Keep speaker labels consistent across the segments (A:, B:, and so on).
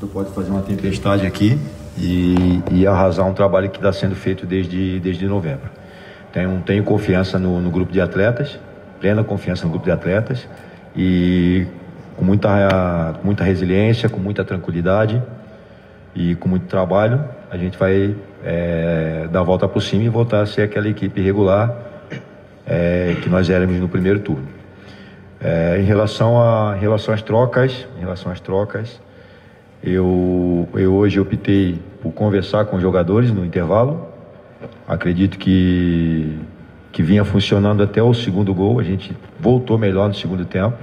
A: Tu pode fazer uma tempestade aqui e arrasar um trabalho que está sendo feito desde novembro. Tenho confiança no grupo de atletas, plena confiança no grupo de atletas e com muita resiliência, com muita tranquilidade e com muito trabalho, a gente vai dar a volta por cima e voltar a ser aquela equipe regular que nós éramos no primeiro turno. Em relação às trocas, eu hoje optei por conversar com os jogadores no intervalo. Acredito que vinha funcionando até o segundo gol. A gente voltou melhor no segundo tempo.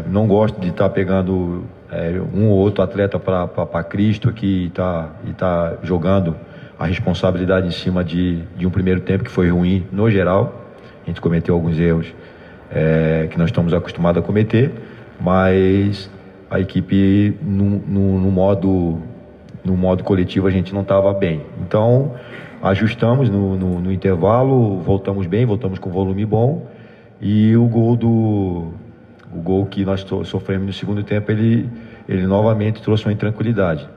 A: Não gosto de estar pegando um ou outro atleta para Cristo aqui e tá jogando a responsabilidade em cima de um primeiro tempo que foi ruim no geral. A gente cometeu alguns erros que nós estamos acostumados a cometer, mas a equipe no modo coletivo a gente não estava bem. Então ajustamos no intervalo, voltamos bem, voltamos com volume bom e o gol que nós sofremos no segundo tempo, ele novamente trouxe uma intranquilidade.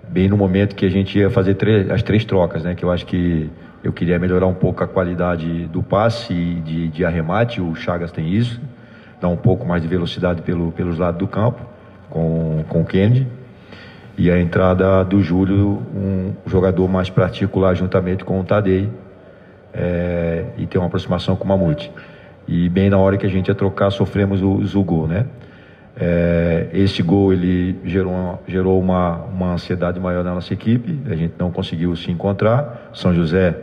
A: Bem no momento que a gente ia fazer as três trocas, né? Que eu acho que eu queria melhorar um pouco a qualidade do passe e de arremate. O Chagas tem isso, dá um pouco mais de velocidade pelos lados do campo com o Kennedy. E a entrada do Júlio, um jogador mais particular juntamente com o Tadei, e tem uma aproximação com o Mamute. E bem na hora que a gente ia trocar, sofremos o gol, né? Esse gol ele gerou uma ansiedade maior na nossa equipe. A gente não conseguiu se encontrar. São José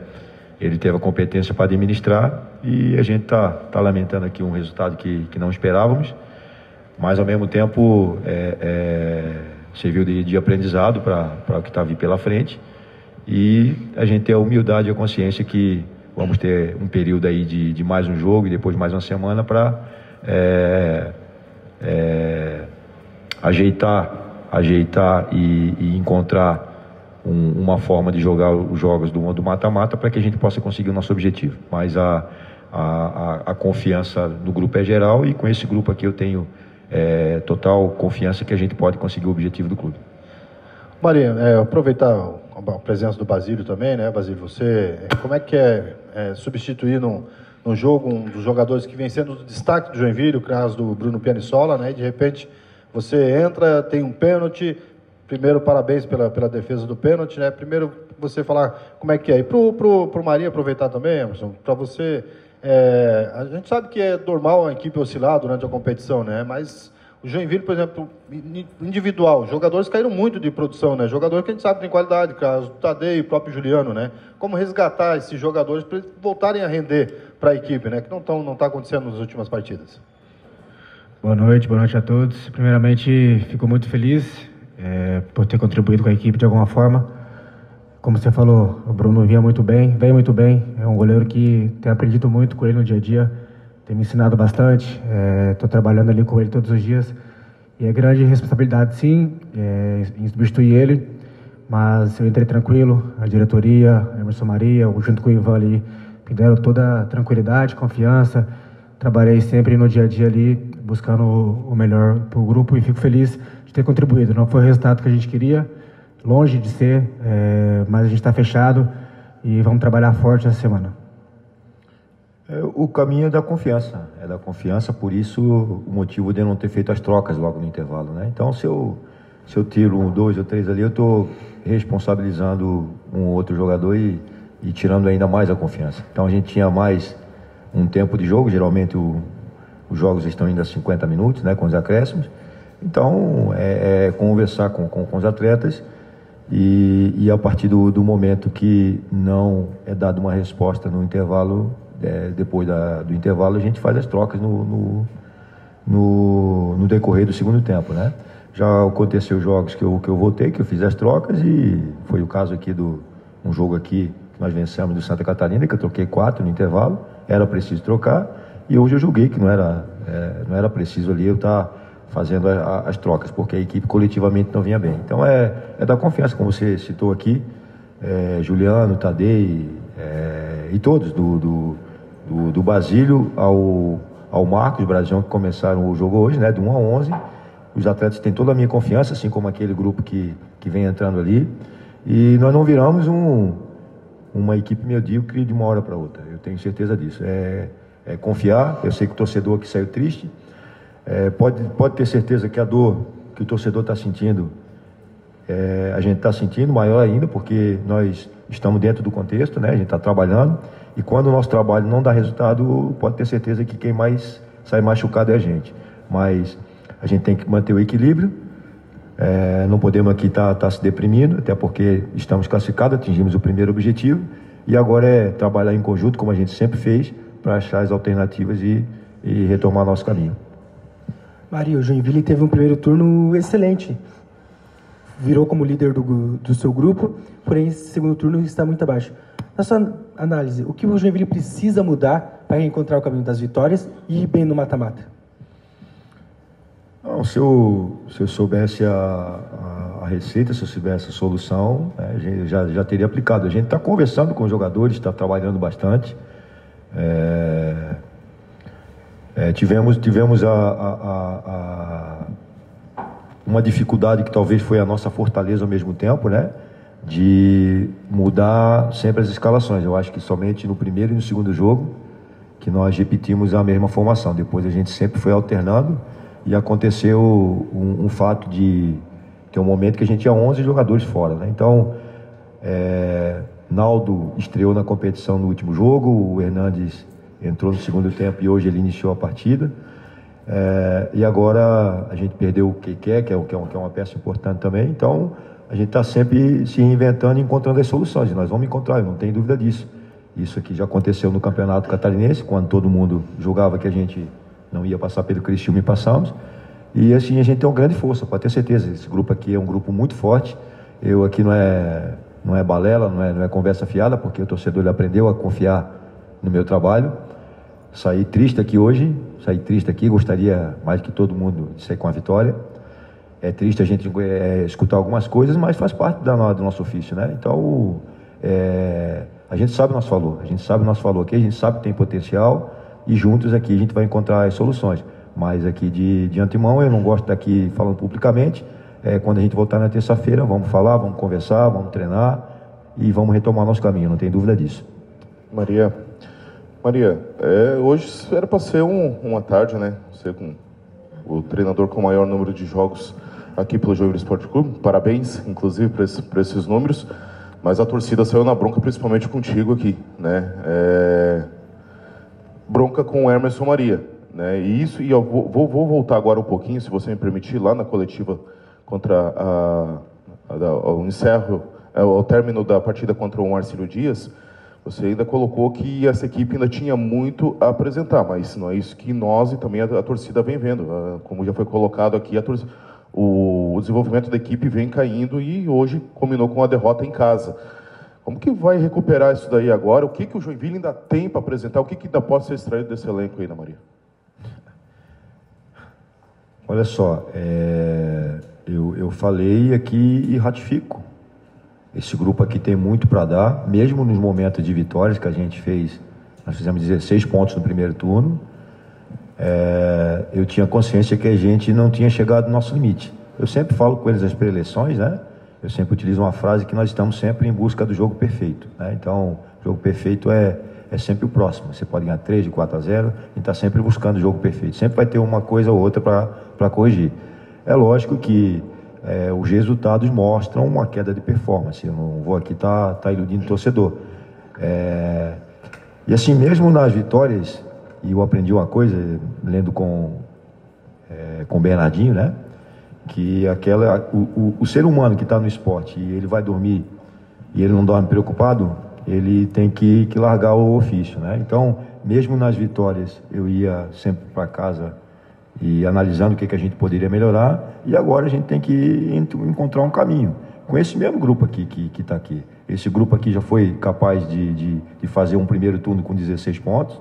A: ele teve a competência para administrar e a gente tá lamentando aqui um resultado que não esperávamos, mas ao mesmo tempo serviu de aprendizado para o que está vindo pela frente, e a gente ter a humildade e a consciência que vamos ter um período aí de mais um jogo e depois mais uma semana para ajeitar e encontrar uma forma de jogar os jogos do mata-mata para que a gente possa conseguir o nosso objetivo. Mas a confiança no grupo é geral, e com esse grupo aqui eu tenho total confiança que a gente pode conseguir o objetivo do clube.
B: Maria, aproveitar a presença do Basílio também, né, Basílio? Você, como é que substituir no jogo um dos jogadores que vem sendo o destaque do Joinville, o caso do Bruno Pianisola, né? E de repente você entra, tem um pênalti. Primeiro, parabéns pela defesa do pênalti, né? Primeiro, você falar como é que é. E pro Maria aproveitar também, Emerson, para você. A gente sabe que é normal a equipe oscilar durante a competição, né? Mas o Joinville, por exemplo, individual, jogadores caíram muito de produção, né? Jogadores que a gente sabe tem qualidade, caso do Tadei e o próprio Juliano, né? Como resgatar esses jogadores para eles voltarem a render para a equipe, né? Que não está acontecendo nas últimas partidas.
C: Boa noite a todos. Primeiramente, fico muito feliz por ter contribuído com a equipe de alguma forma. Como você falou, o Bruno vem muito bem, é um goleiro que tem aprendido muito com ele no dia a dia, tem me ensinado bastante, estou trabalhando ali com ele todos os dias, e é grande responsabilidade sim, em substituir ele, mas eu entrei tranquilo, a diretoria, a Emerson Maria, junto com o Ivan ali, me deram toda a tranquilidade, confiança, trabalhei sempre no dia a dia ali, buscando o melhor para o grupo, e fico feliz de ter contribuído. Não foi o resultado que a gente queria, longe de ser, mas a gente está fechado e vamos trabalhar forte essa semana.
A: O caminho é da confiança, por isso o motivo de eu não ter feito as trocas logo no intervalo, né? Então, se eu tiro 1, 2 ou 3 ali, eu estou responsabilizando um ou outro jogador e tirando ainda mais a confiança. Então, a gente tinha mais um tempo de jogo, geralmente os jogos estão ainda a 50 minutos, né, com os acréscimos. Então, conversar com os atletas e a partir do momento que não é dada uma resposta no intervalo, depois do intervalo, a gente faz as trocas no decorrer do segundo tempo, né? Já aconteceu jogos que eu voltei, que eu fiz as trocas, e foi o caso aqui um jogo aqui que nós vencemos do Santa Catarina, que eu troquei 4 no intervalo, era preciso trocar, e hoje eu julguei que não era preciso ali eu estar fazendo as trocas, porque a equipe coletivamente não vinha bem. Então é da confiança, como você citou aqui, Juliano, Tadei, e todos, do Basílio ao Marcos Brazião, que começaram o jogo hoje, né, do 1 a 11, Os atletas têm toda a minha confiança, assim como aquele grupo que vem entrando ali. E nós não viramos uma equipe medíocre de uma hora para outra. Eu tenho certeza disso. É confiar. Eu sei que o torcedor aqui saiu triste. Pode ter certeza que a dor que o torcedor está sentindo, a gente está sentindo, maior ainda, porque nós estamos dentro do contexto, né? A gente está trabalhando. E quando o nosso trabalho não dá resultado, pode ter certeza que quem mais sai machucado é a gente. Mas a gente tem que manter o equilíbrio. Não podemos aqui estar se deprimindo, até porque estamos classificados, atingimos o primeiro objetivo. E agora é trabalhar em conjunto, como a gente sempre fez, para achar as alternativas e retomar nosso caminho.
D: Maria, o Joinville teve um primeiro turno excelente. Virou como líder do seu grupo, porém esse segundo turno está muito abaixo. Na sua análise, o que o Joinville precisa mudar para encontrar o caminho das vitórias e ir bem no mata-mata?
A: Não, se eu soubesse a receita, se eu soubesse a solução, já teria aplicado. A gente está conversando com os jogadores, está trabalhando bastante. Tivemos uma dificuldade que talvez foi a nossa fortaleza ao mesmo tempo, né? De mudar sempre as escalações. Eu acho que somente no primeiro e no segundo jogo que nós repetimos a mesma formação. Depois a gente sempre foi alternando e aconteceu um fato de ter um momento que a gente tinha 11 jogadores fora, né? Então, Naldo estreou na competição no último jogo, o Hernandes entrou no segundo tempo e hoje ele iniciou a partida. E agora a gente perdeu o Keke, que é uma peça importante também. Então a gente está sempre se reinventando e encontrando as soluções. E nós vamos encontrar, eu não tenho dúvida disso. Isso aqui já aconteceu no Campeonato Catarinense, quando todo mundo julgava que a gente não ia passar pelo Criciúma e passamos. E assim a gente tem uma grande força, pode ter certeza. Esse grupo aqui é um grupo muito forte. Eu aqui não é balela, não é conversa fiada, porque o torcedor ele aprendeu a confiar no meu trabalho. Saí triste aqui hoje, gostaria mais que todo mundo de sair com a vitória. É triste a gente escutar algumas coisas, mas faz parte do nosso ofício, né? Então, a gente sabe o nosso valor, aqui, a gente sabe que tem potencial e juntos aqui a gente vai encontrar as soluções. Mas aqui de antemão, eu não gosto daqui falando publicamente. Quando a gente voltar na terça-feira, vamos falar, vamos conversar, vamos treinar e vamos retomar nosso caminho, não tem dúvida disso.
E: Maria, hoje era para ser uma tarde, né? Você com o treinador com o maior número de jogos aqui pelo Joinville Esporte Clube. Parabéns, inclusive, por esses números. Mas a torcida saiu na bronca, principalmente contigo aqui, né? Bronca com o Emerson Maria, né? E eu vou voltar agora um pouquinho, se você me permitir, lá na coletiva contra ao término da partida contra o Marcílio Dias. Você ainda colocou que essa equipe ainda tinha muito a apresentar, mas não é isso que nós e também a torcida vem vendo. Como já foi colocado aqui, o desenvolvimento da equipe vem caindo e hoje combinou com a derrota em casa. Como que vai recuperar isso daí agora? O que o Joinville ainda tem para apresentar? O que ainda pode ser extraído desse elenco aí, Ana Maria?
A: Olha só, eu falei aqui e ratifico. Esse grupo aqui tem muito para dar, mesmo nos momentos de vitórias que a gente fez. Nós fizemos 16 pontos no primeiro turno. Eu tinha consciência que a gente não tinha chegado no nosso limite. Eu sempre falo com eles nas pré-eleições, né? Eu sempre utilizo uma frase que nós estamos sempre em busca do jogo perfeito, né? Então, o jogo perfeito é sempre o próximo. Você pode ganhar 3 de 4 a 0 e está sempre buscando o jogo perfeito. Sempre vai ter uma coisa ou outra para corrigir. É lógico que os resultados mostram uma queda de performance. Eu não vou aqui tá iludindo o torcedor. E assim, mesmo nas vitórias, e eu aprendi uma coisa, lendo com o Bernardinho, né? Que o ser humano que está no esporte e ele vai dormir e ele não dorme preocupado, ele tem que largar o ofício, né? Então, mesmo nas vitórias, eu ia sempre para casa e analisando o que a gente poderia melhorar, e agora a gente tem que encontrar um caminho. Com esse mesmo grupo aqui que está aqui. Esse grupo aqui já foi capaz de fazer um primeiro turno com 16 pontos.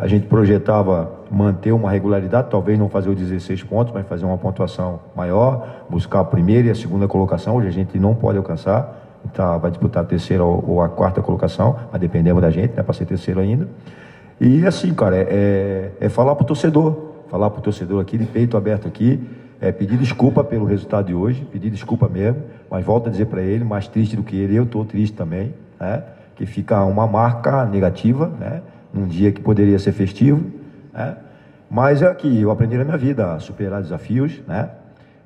A: A gente projetava manter uma regularidade, talvez não fazer os 16 pontos, mas fazer uma pontuação maior, buscar a primeira e a segunda colocação. Hoje a gente não pode alcançar, então vai disputar a terceira ou a quarta colocação, mas dependemos da gente, né, para ser terceiro ainda. E assim, cara, falar para o torcedor aqui, de peito aberto aqui, pedir desculpa pelo resultado de hoje, pedir desculpa mesmo, mas volto a dizer para ele, mais triste do que ele, eu estou triste também, né? Que fica uma marca negativa, né? Num dia que poderia ser festivo, né? Mas é aqui, eu aprendi na minha vida a superar desafios, né?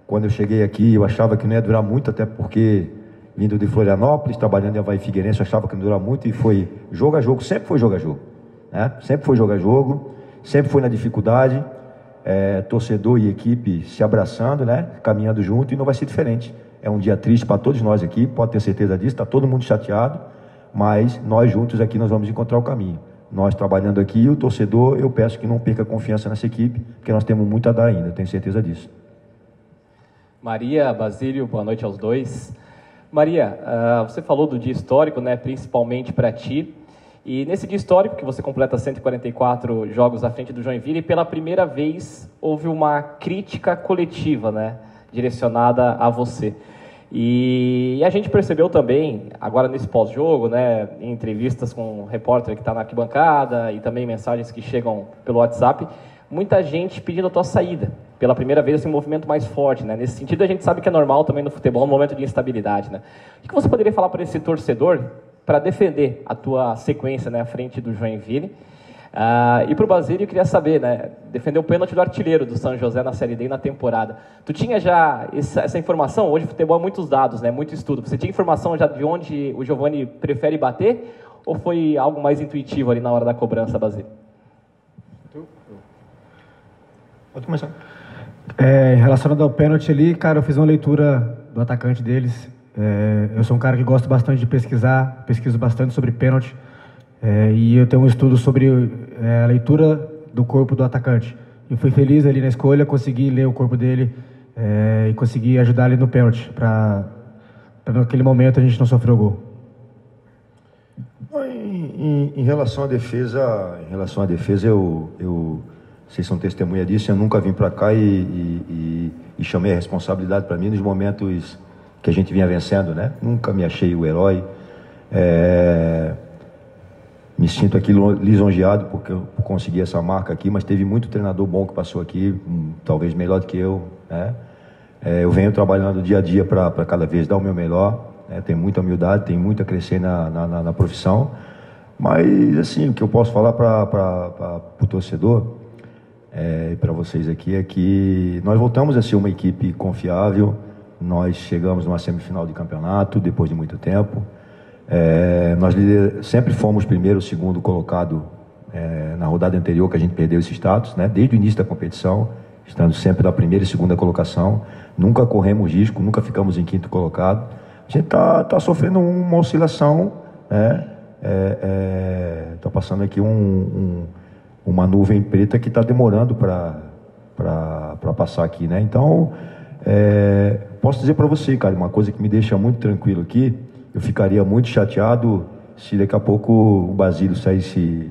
A: Quando eu cheguei aqui, eu achava que não ia durar muito, até porque vindo de Florianópolis, trabalhando em Avaí Figueirense, eu achava que não ia durar muito, e foi jogo a jogo, sempre foi jogo a jogo, né? Sempre foi jogo a jogo, sempre foi na dificuldade, torcedor e equipe se abraçando, né? Caminhando junto, e não vai ser diferente. É um dia triste para todos nós aqui, pode ter certeza disso, está todo mundo chateado, mas nós juntos aqui nós vamos encontrar o caminho. Nós trabalhando aqui, o torcedor, eu peço que não perca confiança nessa equipe, porque nós temos muito a dar ainda, tenho certeza disso.
F: Maria, Basílio, boa noite aos dois. Maria, você falou do dia histórico, né, principalmente para ti, e nesse dia histórico que você completa 144 jogos à frente do Joinville, pela primeira vez houve uma crítica coletiva, né, direcionada a você. E a gente percebeu também, agora nesse pós-jogo, né, em entrevistas com um repórter que está na arquibancada e também mensagens que chegam pelo WhatsApp, muita gente pedindo a tua saída. Pela primeira vez, esse movimento mais forte, né? Nesse sentido, a gente sabe que é normal também no futebol, um momento de instabilidade, né? O que você poderia falar para esse torcedor para defender a tua sequência, né, à frente do Joinville? E para o Basílio, eu queria saber, né, defender o pênalti do artilheiro do São José na Série D e na temporada. Tu tinha já essa informação? Hoje o futebol é muitos dados, né, muito estudo. Você tinha informação já de onde o Giovani prefere bater? Ou foi algo mais intuitivo ali na hora da cobrança, Basílio?
A: Pode começar.
C: Relacionado ao pênalti ali, cara, eu fiz uma leitura do atacante deles. Eu sou um cara que gosta bastante de pesquisar, pesquiso bastante sobre pênalti. E eu tenho um estudo sobre a leitura do corpo do atacante. Eu fui feliz ali na escolha, consegui ler o corpo dele e consegui ajudar ele no pênalti, para naquele momento a gente não sofrer o gol.
A: Em relação à defesa, vocês são testemunha disso, eu nunca vim para cá e chamei a responsabilidade para mim nos momentos que a gente vinha vencendo, né? Nunca me achei o herói. Me sinto aqui lisonjeado por conseguir essa marca aqui, mas teve muito treinador bom que passou aqui, talvez melhor do que eu, né? Eu venho trabalhando dia a dia para cada vez dar o meu melhor, né? Tenho muita humildade, tenho muito a crescer na profissão, mas assim, o que eu posso falar para o torcedor e para vocês aqui é que nós voltamos a ser uma equipe confiável. Nós chegamos numa semifinal de campeonato depois de muito tempo. Nós sempre fomos primeiro ou segundo colocado na rodada anterior que a gente perdeu esse status, né? Desde o início da competição, estando sempre na primeira e segunda colocação, nunca corremos risco, nunca ficamos em quinto colocado. A gente está sofrendo uma oscilação, né? Está passando aqui uma nuvem preta que está demorando para passar aqui, né? Então, posso dizer para você, cara, uma coisa que me deixa muito tranquilo aqui. Eu ficaria muito chateado se daqui a pouco o Basílio saísse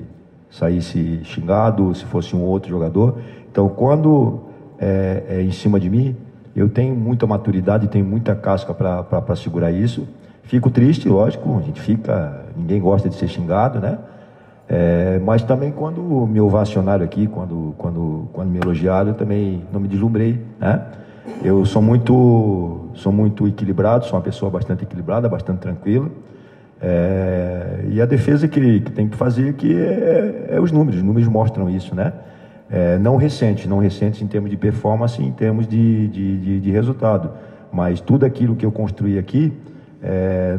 A: xingado, se fosse um outro jogador. Então, quando é em cima de mim, eu tenho muita maturidade, tenho muita casca para segurar isso. Fico triste, lógico, a gente fica, ninguém gosta de ser xingado, né? Mas também quando me ovacionaram aqui, quando me elogiaram, eu também não me deslumbrei, né? Eu sou muito equilibrado, sou uma pessoa bastante equilibrada, bastante tranquila. E a defesa que tem que fazer aqui os números mostram isso, né? Não recentes em termos de performance, em termos de resultado. Mas tudo aquilo que eu construí aqui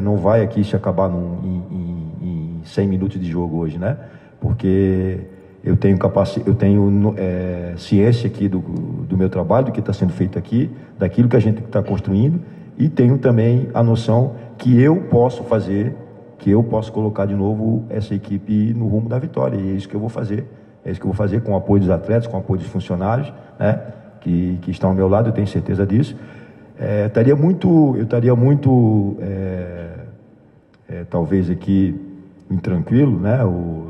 A: não vai aqui se acabar em 100 minutos de jogo hoje, né? Porque eu tenho ciência aqui do meu trabalho, do que está sendo feito aqui, daquilo que a gente está construindo, e tenho também a noção que eu posso fazer, que eu posso colocar de novo essa equipe no rumo da vitória, e é isso que eu vou fazer. É isso que eu vou fazer com o apoio dos atletas, com o apoio dos funcionários, né, que estão ao meu lado, eu tenho certeza disso. Eu estaria muito, talvez aqui, intranquilo, né,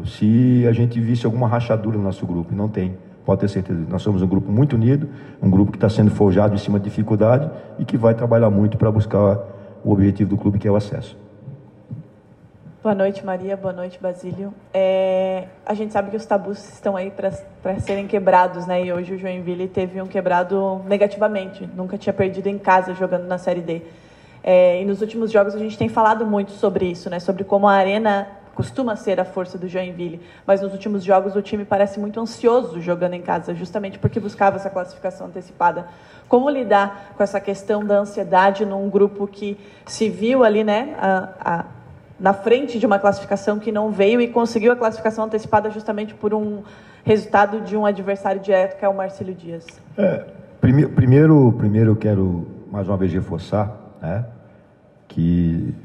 A: se a gente visse alguma rachadura no nosso grupo, e não tem, pode ter certeza. Nós somos um grupo muito unido, um grupo que está sendo forjado em cima de dificuldade e que vai trabalhar muito para buscar o objetivo do clube, que é o acesso.
G: Boa noite, Maria. Boa noite, Basílio. A gente sabe que os tabus estão aí para serem quebrados, né? E hoje o Joinville teve um quebrado negativamente. Nunca tinha perdido em casa jogando na Série D. E nos últimos jogos a gente tem falado muito sobre isso, né? Sobre como a Arena costuma ser a força do Joinville. Mas nos últimos jogos o time parece muito ansioso jogando em casa, justamente porque buscava essa classificação antecipada. Como lidar com essa questão da ansiedade num grupo que se viu ali, né? Na frente de uma classificação que não veio e conseguiu a classificação antecipada justamente por um resultado de um adversário direto, que é o Marcílio Dias.
A: Primeiro eu quero mais uma vez reforçar, né, que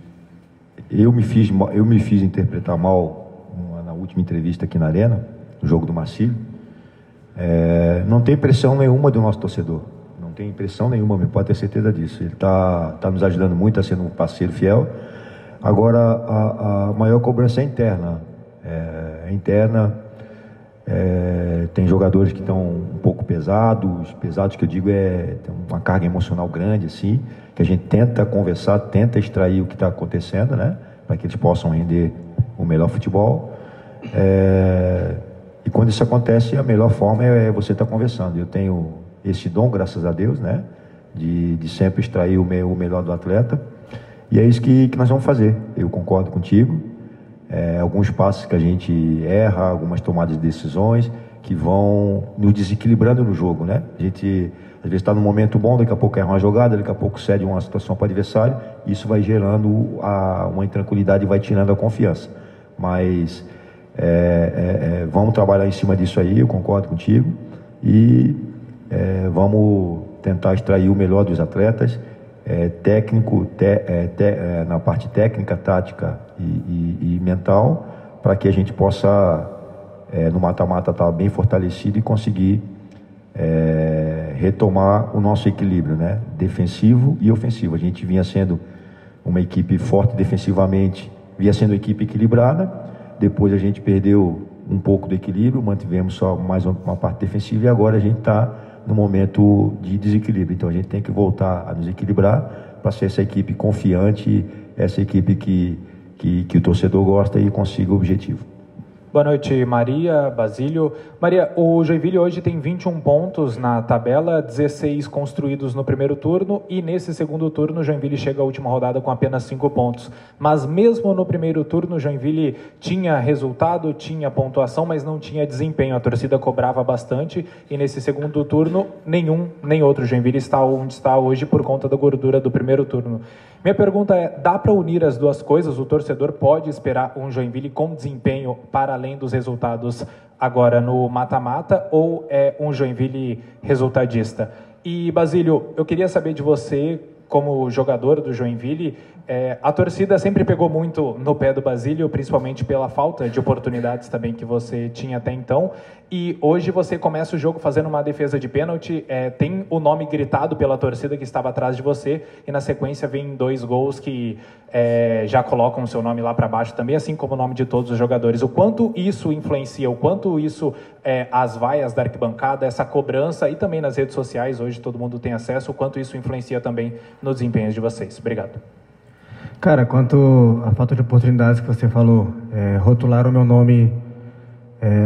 A: eu me fiz interpretar mal na última entrevista aqui na Arena, no jogo do Marcílio. Não tem pressão nenhuma do nosso torcedor, não tem pressão nenhuma, pode ter certeza disso. Ele está nos ajudando muito a ser um parceiro fiel. Agora, a maior cobrança é interna. Tem jogadores que estão um pouco pesados que eu digo tem uma carga emocional grande, assim, que a gente tenta conversar, tenta extrair o que está acontecendo, né, para que eles possam render o melhor futebol. E quando isso acontece, a melhor forma é você estar conversando. Eu tenho esse dom, graças a Deus, né, de sempre extrair o melhor do atleta. E é isso que nós vamos fazer. Eu concordo contigo. Alguns passos que a gente erra, algumas tomadas de decisões que vão nos desequilibrando no jogo, né? A gente, às vezes, está num momento bom, daqui a pouco erra uma jogada, daqui a pouco cede uma situação para o adversário. Isso vai gerando uma intranquilidade e vai tirando a confiança. Mas vamos trabalhar em cima disso aí, eu concordo contigo. E vamos tentar extrair o melhor dos atletas. Na parte técnica, tática e mental, para que a gente possa, no mata-mata, estar bem fortalecido e conseguir retomar o nosso equilíbrio, né? Defensivo e ofensivo. A gente vinha sendo uma equipe forte defensivamente, vinha sendo uma equipe equilibrada, depois a gente perdeu um pouco do equilíbrio, mantivemos só mais uma parte defensiva e agora a gente está no momento de desequilíbrio. Então a gente tem que voltar a nos equilibrar para ser essa equipe confiante, essa equipe que o torcedor gosta e consiga o objetivo.
H: Boa noite, Maria, Basílio. Maria, o Joinville hoje tem 21 pontos na tabela, 16 construídos no primeiro turno, e nesse segundo turno o Joinville chega à última rodada com apenas 5 pontos. Mas mesmo no primeiro turno o Joinville tinha resultado, tinha pontuação, mas não tinha desempenho. A torcida cobrava bastante, e nesse segundo turno nenhum nem outro Joinville está onde está hoje por conta da gordura do primeiro turno. Minha pergunta dá para unir as duas coisas? O torcedor pode esperar um Joinville com desempenho para além dos resultados agora no mata-mata, ou é um Joinville resultadista? E, Basílio, eu queria saber de você, como jogador do Joinville, a torcida sempre pegou muito no pé do Basílio, principalmente pela falta de oportunidades também que você tinha até então, e hoje você começa o jogo fazendo uma defesa de pênalti, tem o nome gritado pela torcida que estava atrás de você, e na sequência vem 2 gols que já colocam o seu nome lá para baixo também, assim como o nome de todos os jogadores. O quanto isso influencia, o quanto isso, as vaias da arquibancada, essa cobrança, e também nas redes sociais, hoje todo mundo tem acesso, o quanto isso influencia também no desempenho de vocês. Obrigado.
C: Cara, quanto à falta de oportunidades que você falou, rotularam o meu nome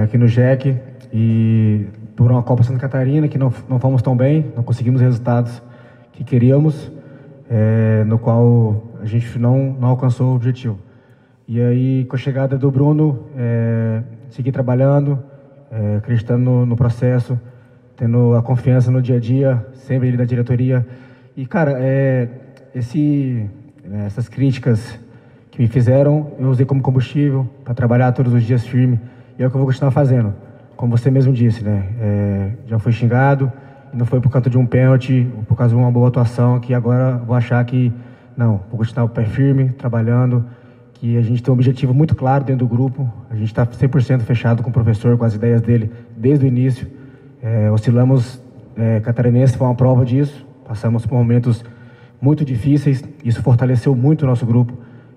C: aqui no JEC, e por uma Copa Santa Catarina que não fomos tão bem, não conseguimos os resultados que queríamos, no qual a gente não alcançou o objetivo. E aí, com a chegada do Bruno, segui trabalhando, acreditando no processo, tendo a confiança no dia a dia, sempre ele da diretoria. E, cara, essas críticas que me fizeram, eu usei como combustível para trabalhar todos os dias firme, e é o que eu vou continuar fazendo. Como você mesmo disse, né? Já fui xingado, e não foi por conta de um pênalti, ou por causa de uma boa atuação, que agora vou achar que, não, vou continuar o pé firme, trabalhando, que a gente tem um objetivo muito claro dentro do grupo, a gente está 100% fechado com o professor, com as ideias dele, desde o início. Oscilamos, Catarinense foi uma prova disso, passamos por momentos muito difíceis, isso fortaleceu muito o nosso grupo.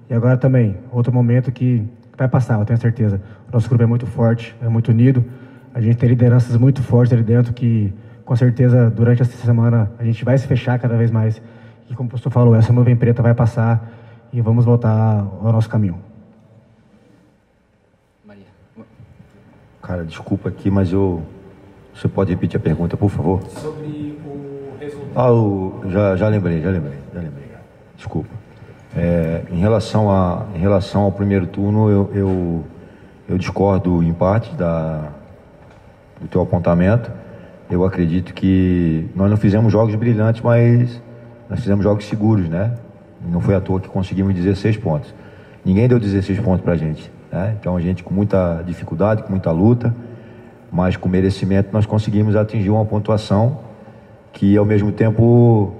C: E agora também, outro momento que vai passar, eu tenho certeza. O nosso grupo é muito forte, é muito unido, a gente tem lideranças muito fortes ali dentro que, com certeza, durante essa semana a gente vai se fechar cada vez mais. E como o professor falou, essa nuvem preta vai passar e vamos voltar ao nosso caminho.
A: Cara, desculpa aqui, mas você pode repetir a pergunta, por favor?
H: Sobre o resultado.
A: Já lembrei. Desculpa. Em relação ao primeiro turno, eu discordo em parte do teu apontamento. Eu acredito que nós não fizemos jogos brilhantes, mas nós fizemos jogos seguros, né? Não foi à toa que conseguimos 16 pontos. Ninguém deu 16 pontos pra gente, né? Então a gente, com muita dificuldade, com muita luta, mas com merecimento, nós conseguimos atingir uma pontuação que, ao mesmo tempo,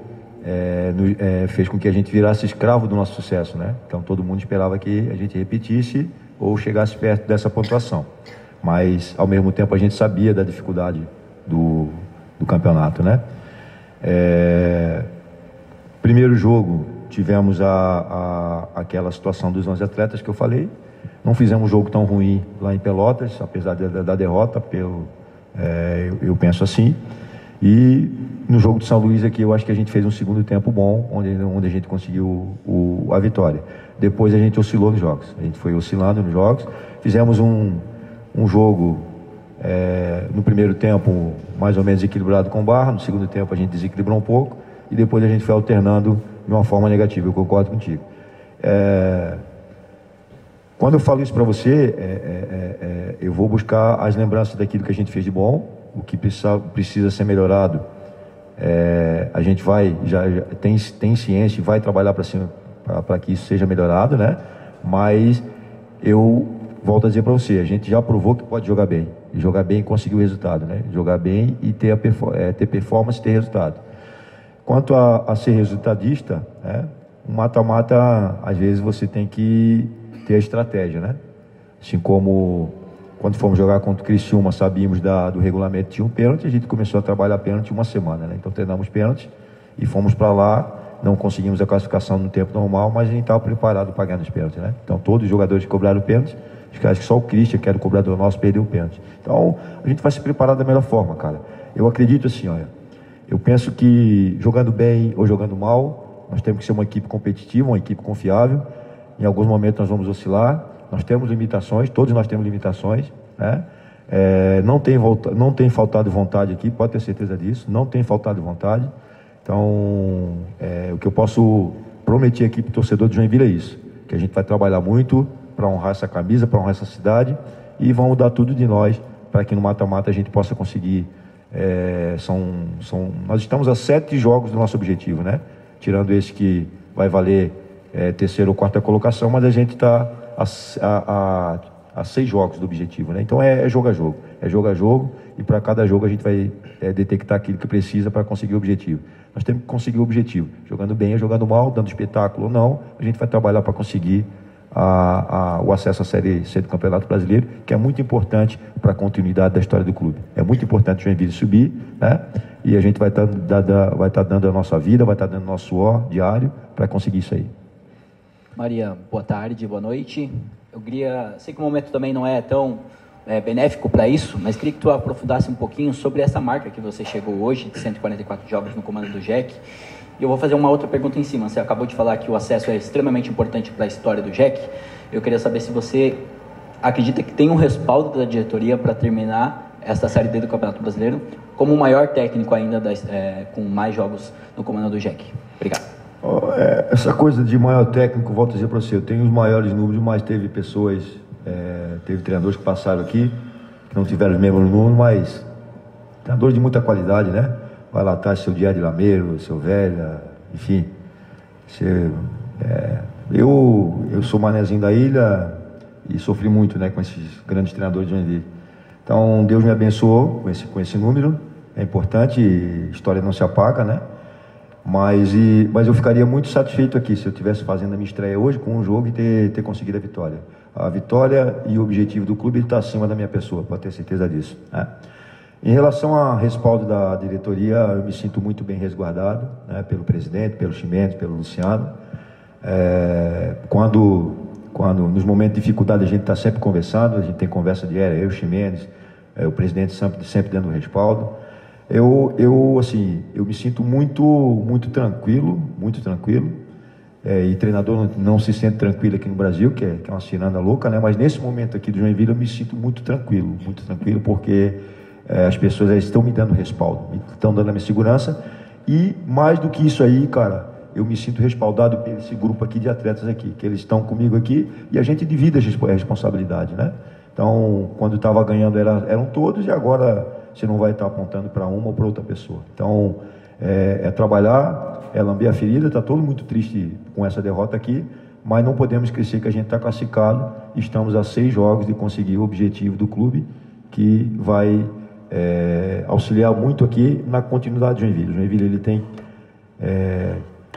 A: fez com que a gente virasse escravo do nosso sucesso, né? Então todo mundo esperava que a gente repetisse ou chegasse perto dessa pontuação. Mas, ao mesmo tempo, a gente sabia da dificuldade do campeonato, né? Primeiro jogo, tivemos aquela situação dos 11 atletas que eu falei. Não fizemos um jogo tão ruim lá em Pelotas, apesar da derrota, eu penso assim. E no jogo de São Luís aqui, eu acho que a gente fez um segundo tempo bom, onde a gente conseguiu a vitória. Depois a gente oscilou nos jogos, a gente foi oscilando nos jogos. Fizemos um jogo no primeiro tempo mais ou menos equilibrado com o Barra, no segundo tempo a gente desequilibrou um pouco e depois a gente foi alternando de uma forma negativa. Eu concordo contigo. Quando eu falo isso para você, eu vou buscar as lembranças daquilo que a gente fez de bom, o que precisa ser melhorado. A gente já tem ciência e vai trabalhar para que isso seja melhorado, né? Mas eu volto a dizer para você, a gente já provou que pode jogar bem, e jogar bem e conseguir o resultado, né? Jogar bem e ter performance e ter resultado. Quanto a ser resultadista, um mata-mata, às vezes você tem que ter a estratégia, né? Assim como quando fomos jogar contra o Criciúma, sabíamos do regulamento, tinha um pênalti, a gente começou a trabalhar pênalti uma semana, né? Então treinamos pênalti e fomos para lá, não conseguimos a classificação no tempo normal, mas a gente estava preparado para ganhar nos pênaltis, né? Então todos os jogadores que cobraram pênalti, acho que só o Christian, que era o cobrador nosso, perdeu o pênalti. Então a gente vai se preparar da melhor forma, cara. Eu acredito assim, olha, eu penso que jogando bem ou jogando mal, nós temos que ser uma equipe competitiva, uma equipe confiável. Em alguns momentos nós vamos oscilar, nós temos limitações, todos nós temos limitações, né? Não tem faltado vontade aqui, pode ter certeza disso, não tem faltado vontade. Então, o que eu posso prometer aqui para o torcedor de Joinville é isso, que a gente vai trabalhar muito para honrar essa camisa, para honrar essa cidade, e vamos dar tudo de nós para que no mata-mata a gente possa conseguir. Nós estamos a 7 jogos do nosso objetivo, né? Tirando esse que vai valer terceira ou quarta colocação, mas a gente está a 6 jogos do objetivo, né? Então é jogo a jogo, e para cada jogo a gente vai detectar aquilo que precisa para conseguir o objetivo. Nós temos que conseguir o objetivo, jogando bem ou jogando mal, dando espetáculo ou não, a gente vai trabalhar para conseguir o acesso à Série C do Campeonato Brasileiro, que é muito importante para a continuidade da história do clube. É muito importante o Joinville subir, né? E a gente vai estar dando a nossa vida, vai estar dando o nosso suor diário para conseguir isso aí.
I: Maria, boa tarde, boa noite. Sei que o momento também não é tão benéfico para isso, mas queria que tu aprofundasse um pouquinho sobre essa marca que você chegou hoje, de 144 jogos no comando do Jack. E eu vou fazer uma outra pergunta em cima. Você acabou de falar que o acesso é extremamente importante para a história do Jack. Eu queria saber se você acredita que tem um respaldo da diretoria para terminar essa Série D do Campeonato Brasileiro como o maior técnico ainda com mais jogos no comando do Jack. Obrigado.
A: Essa coisa de maior técnico, volto a dizer para você, eu tenho os maiores números, mas teve pessoas, teve treinadores que passaram aqui, que não tiveram os mesmos números, mas treinadores de muita qualidade, né? Vai lá atrás, seu Diário de Lameiro, seu Velha, enfim. Eu sou manezinho da ilha e sofri muito, né, com esses grandes treinadores de Joinville. Então, Deus me abençoou com esse número, é importante, história não se apaga, né? Mas eu ficaria muito satisfeito aqui se eu estivesse fazendo a minha estreia hoje com um jogo e ter conseguido a vitória. A vitória e o objetivo do clube está acima da minha pessoa, pode ter certeza disso, né? Em relação ao respaldo da diretoria, eu me sinto muito bem resguardado, né, pelo presidente, pelo Ximenes, pelo Luciano. Quando nos momentos de dificuldade a gente está sempre conversando, a gente tem conversa diária, eu, Ximenes, o presidente sempre dando respaldo. Eu me sinto muito tranquilo, e treinador não se sente tranquilo aqui no Brasil, que é uma ciranda louca, né? Mas nesse momento aqui do Joinville eu me sinto muito tranquilo porque as pessoas estão me dando respaldo, estão dando a minha segurança, e mais do que isso aí, cara, eu me sinto respaldado por esse grupo aqui de atletas aqui, que eles estão comigo aqui e a gente divide a responsabilidade, né? Então, quando estava ganhando eram todos, e agora você não vai estar apontando para uma ou para outra pessoa. Então, é trabalhar, é lamber a ferida. Está todo muito triste com essa derrota aqui, mas não podemos esquecer que a gente está classificado, estamos a 6 jogos de conseguir o objetivo do clube, que vai auxiliar muito aqui na continuidade do Joinville. O Joinville ele tem...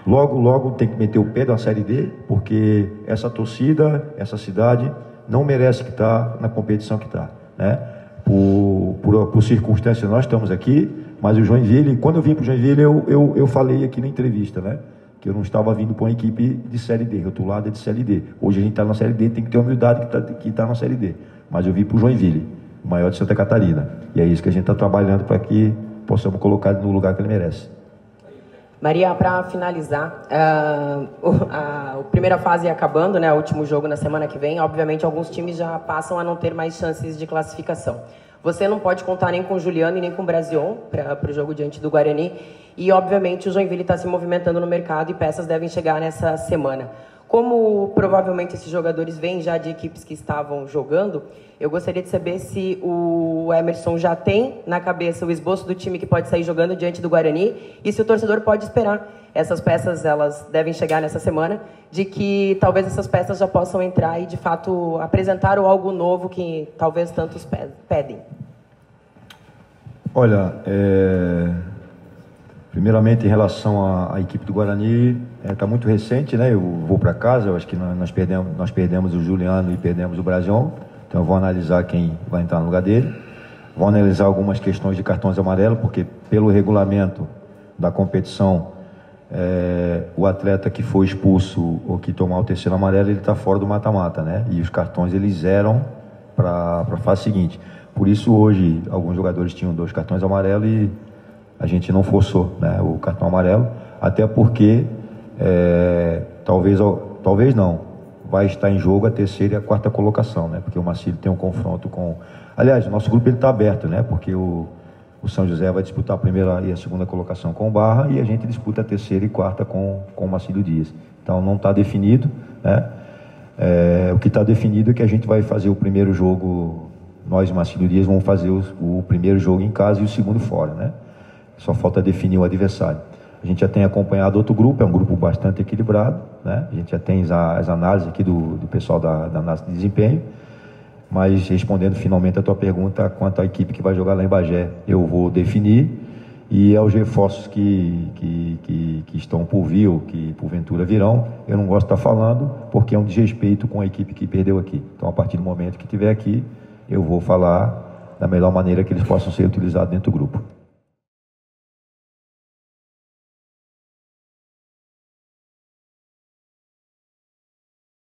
A: logo tem que meter o pé da Série D, porque essa torcida, essa cidade não merece que está na competição que está, né? Por circunstâncias nós estamos aqui, mas o Joinville, quando eu vim para o Joinville, eu falei aqui na entrevista, né? Que eu não estava vindo para uma equipe de Série D, rotulada de Série D. Hoje a gente está na Série D, tem que ter humildade que está na Série D. Mas eu vim para o Joinville, o maior de Santa Catarina. E é isso que a gente está trabalhando para que possamos colocar ele no lugar que ele merece.
J: Maria, para finalizar, a primeira fase acabando, né, o último jogo na semana que vem, obviamente alguns times já passam a não ter mais chances de classificação. Você não pode contar nem com o Juliano e nem com o Brasion para o jogo diante do Guarani, e obviamente o Joinville está se movimentando no mercado e peças devem chegar nessa semana. Como provavelmente esses jogadores vêm já de equipes que estavam jogando, eu gostaria de saber se o Emerson já tem na cabeça o esboço do time que pode sair jogando diante do Guarani, e se o torcedor pode esperar. Essas peças, elas devem chegar nessa semana, de que talvez essas peças já possam entrar e, de fato, apresentar algo novo que talvez tantos pedem.
A: Olha, primeiramente, em relação à equipe do Guarani, está muito recente, né? Eu vou para casa, eu acho que nós perdemos o Juliano e perdemos o Brasion, então eu vou analisar quem vai entrar no lugar dele. Vou analisar algumas questões de cartões amarelos, porque pelo regulamento da competição, o atleta que foi expulso ou que tomar o terceiro amarelo, ele está fora do mata-mata, né? E os cartões, eles eram para a fase seguinte. Por isso, hoje, alguns jogadores tinham 2 cartões amarelos e a gente não forçou, né, o cartão amarelo, até porque talvez não, vai estar em jogo a 3ª e a 4ª colocação, né? Porque o Marcílio tem um confronto com... Aliás, o nosso grupo está aberto, né? Porque o São José vai disputar a 1ª e a 2ª colocação com o Barra, e a gente disputa a 3ª e 4ª com o Marcílio Dias. Então não está definido, né? O que está definido é que a gente vai fazer o primeiro jogo, nós e Marcílio Dias vamos fazer o primeiro jogo em casa e o segundo fora, né? Só falta definir o adversário. A gente já tem acompanhado outro grupo, é um grupo bastante equilibrado, né? A gente já tem as análises aqui do pessoal da análise de desempenho, mas respondendo finalmente a tua pergunta quanto à equipe que vai jogar lá em Bagé, eu vou definir, e aos reforços que estão por vir, ou que porventura virão, eu não gosto de estar falando, porque é um desrespeito com a equipe que perdeu aqui. Então, a partir do momento que estiver aqui, eu vou falar da melhor maneira que eles possam ser utilizados dentro do grupo.